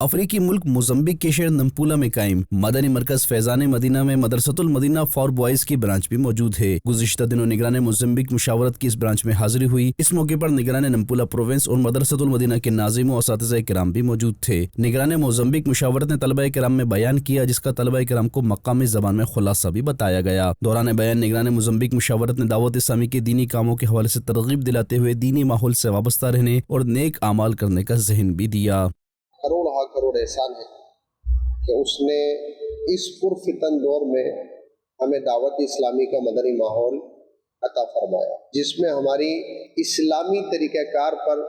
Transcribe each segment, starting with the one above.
अफ्रीकी मुल्क मोजम्बिक के शहर नम्पुला में कायम मदनी मरकज फैजान मदीना में मदरसतुल मदीना फॉर बॉयज की ब्रांच भी मौजूद है। गुज़िश्ता दिनों निगरान मोजम्बिक मुशावरत की इस ब्रांच में हाजिरी हुई। इस मौके पर निगरान नम्पुला प्रोविंस और मदरसतुल मदीना के नाज़िम और असातिज़ा किराम भी मौजूद थे। निगरान मोजम्बिक मुशावरत ने तलबा किराम में बयान किया, जिसका तलबा किराम को मकामी ज़बान में खुलासा भी बताया गया। दौरान बयान निगरान मोजम्बिक मुशावरत ने दावत इस्लामी के दीनी कामों के हवाले से तरगीब दिलाते हुए दीनी माहौल से वाबस्ता रहने और नेक आमाल करने का ज़हन भी दिया। करोड़ एहसान है कि उसने इस पुरफितन दौर में हमें दावत इस्लामी का मदनी माहौल अता फरमाया, जिसमें हमारी इस्लामी तरीक़ाकार पर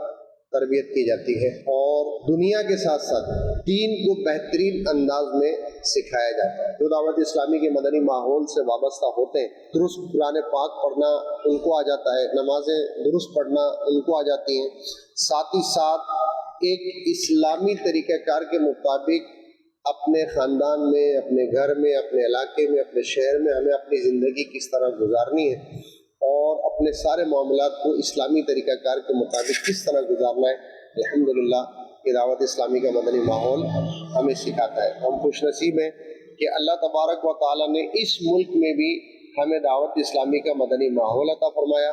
तरबियत की जाती है और दुनिया के साथ साथ दीन को बेहतरीन अंदाज में सिखाया जाता है। जो दावत इस्लामी के मदनी माहौल से वाबस्ता होते हैं, दुरुस्त कुरान पाक पढ़ना उनको आ जाता है, नमाजें दुरुस्त पढ़ना उनको आ जाती हैं, साथ ही साथ एक इस्लामी तरीक़ाकार के मुताबिक अपने ख़ानदान में, अपने घर में, अपने इलाके में, अपने शहर में हमें अपनी ज़िंदगी किस तरह गुजारनी है और अपने सारे मामलात को इस्लामी तरीक़ाकार के मुताबिक किस तरह गुजारना है। अल्हम्दुलिल्लाह ये दावत इस्लामी का मदनी माहौल हमें सिखाता है। हम खुशनसीब हैं कि अल्लाह तबारक व तआला ने इस मुल्क में भी हमें दावत इस्लामी का मदनी माहौल अता फरमाया।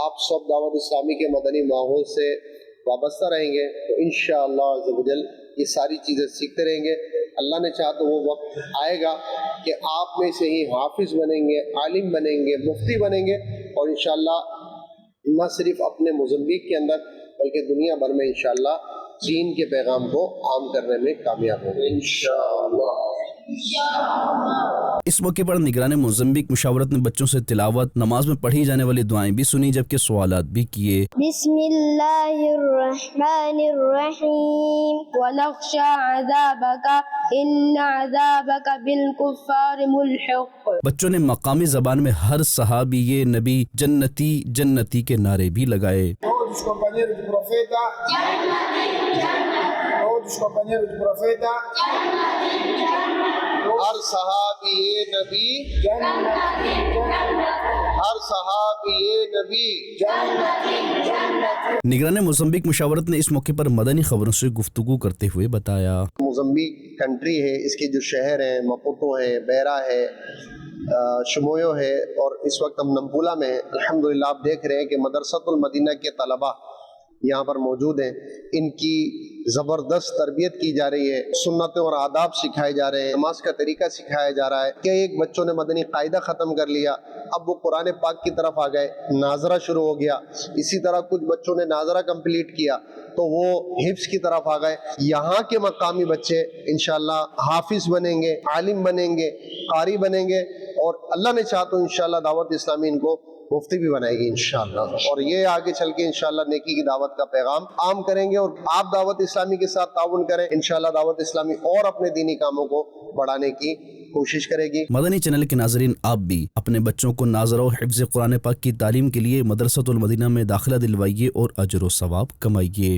आप सब दावत इस्लामी के मदनी माहौल से वाबस्ता रहेंगे तो इंशाअल्लाह अज़्ज़ व जल ये सारी चीज़ें सीखते रहेंगे। अल्लाह ने चाहा तो वो वक्त आएगा कि आप में से ही हाफिज़ बनेंगे, आलिम बनेंगे, मुफ्ती बनेंगे और इंशाअल्लाह न सिर्फ अपने मोज़म्बिक के अंदर बल्कि दुनिया भर में इंशाअल्लाह दीन के पैगाम को आम करने में कामयाब होंगे इंशाअल्लाह। इस मौके पर निगरान मोजम्बिक मुशावरत ने बच्चों से तिलावत, नमाज में पढ़ी जाने वाली दुआएं भी सुनी, जबकि सवालात भी किए। बिस्मिल्लाहिर्रहमानिर्रहीम वनख्शा अज़ाबका इन्न अज़ाबका बिलकुफ़ारि मुल्हिक़। बच्चों ने मकामी ज़बान में हर सहाबी ये नबी जन्नती जन्नती के नारे भी लगाए। हर सहाबी ये नबी, हर सहाबी ये नबी। निगरान मोजम्बिक मुशावरत ने इस मौके पर मदनी खबरों से गुफ्तगू करते हुए बताया, मोजम्बिक कंट्री है, इसके जो शहर हैं मपुतो है, बेरा है, शमोयो है और इस वक्त हम नम्पुला में हैं। अल्हम्दुलिल्लाह आप देख रहे हैं कि मदरसतुल मदीना के तलबा यहाँ पर मौजूद हैं। इनकी ज़बरदस्त तरबियत की जा रही है, सुन्नतें और आदाब सिखाए जा रहे हैं, नमाज का तरीका सिखाया जा रहा है। कि एक बच्चों ने मदनी कायदा ख़त्म कर लिया, अब वो कुरान पाक की तरफ आ गए, नाजरा शुरू हो गया। इसी तरह कुछ बच्चों ने नाजरा कंप्लीट किया तो वो हिफ्ज़ की तरफ आ गए। यहाँ के मकामी बच्चे इंशाअल्लाह हाफिज़ बनेंगे, आलिम बनेंगे, कारी बनेंगे और अल्लाह ने चाहा तो इंशाअल्लाह दावत इस्लामी इनको मुफ्ती भी बनाएगी इंशाअल्लाह। और ये आगे चल के इंशाअल्लाह नेकी की दावत का पैगाम आम करेंगे और आप दावत इस्लामी के साथ ताउन करें, इंशाअल्लाह दावत इस्लामी और अपने दीनी कामों को बढ़ाने की कोशिश करेगी। मदनी चैनल के नाज़रीन, आप भी अपने बच्चों को नाज़रा और हिफ्ज़ कुरान पाक की तालीम के लिए मदरसतुल मदीना में दाखिला दिलवाइए और अजर व सवाब कमाइए।